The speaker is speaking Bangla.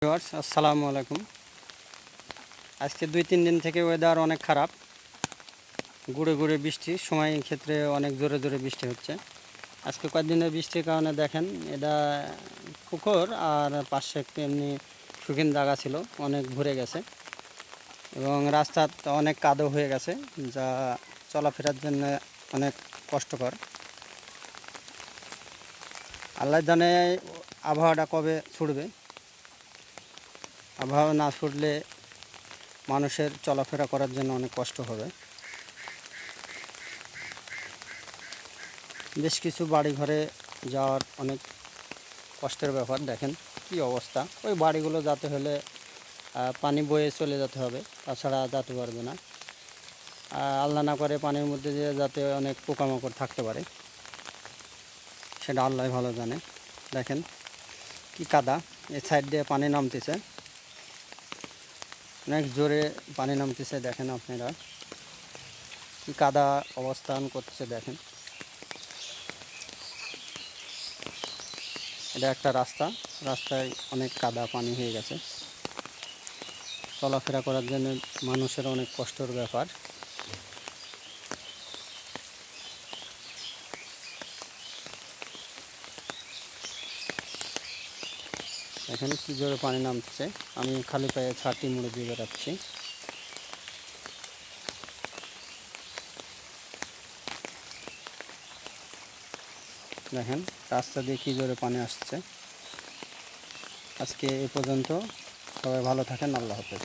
ভিউয়ার্স আসসালামু আলাইকুম। আজকে 2-3 দিন থেকে ওয়েদার অনেক খারাপ, গুঁড়ে গুঁড়ে বৃষ্টি, সময় ক্ষেত্রে অনেক জোরে জোরে বৃষ্টি হচ্ছে। আজকে কয়েকদিনের বৃষ্টির কারণে দেখেন এটা পুকুর আর পাশে একটু এমনি শুকিন জায়গা ছিল, অনেক ভরে গেছে এবং রাস্তা অনেক কাদো হয়ে গেছে, যা চলাফেরার জন্য অনেক কষ্টকর। আল্লাহ জানে আবহাওয়াটা কবে ছুটবে। আবহাওয়া না ছুটলে মানুষের চলাফেরা করার জন্য অনেক কষ্ট হবে। বেশ কিছু বাড়ি ঘরে যাওয়ার অনেক কষ্টের ব্যাপার। দেখেন কি অবস্থা, ওই বাড়িগুলো যেতে হলে পানি বয়ে চলে যেতে হবে, তাছাড়া যেতে পারবে না। আল্লাহ না করে পানির মধ্যে দিয়ে যাতে অনেক পোকামাকড় থাকতে পারে, সেটা আল্লাহ ভালো জানে। দেখেন কি কাদা, এই সাইড দিয়ে পানি নামতেছে, অনেক জোরে পানি নামতেছে। দেখেন আপনারা কি কাদা অবস্থান করতেছে। দেখেন এটা একটা রাস্তা, রাস্তায় অনেক কাদা পানি হয়ে গেছে, চলাফেরা করার জন্য মানুষের অনেক কষ্টের ব্যাপার। এখানে কি জোরে পানি নামছে, আমি খালি পায়ে ছাটি মুড়ে দিয়ে বেড়াচ্ছি। দেখেন রাস্তা দিয়ে কি জোরে পানি আসছে। আজকে এ পর্যন্ত, সবাই ভালো থাকেন, আল্লাহ হাফেজ।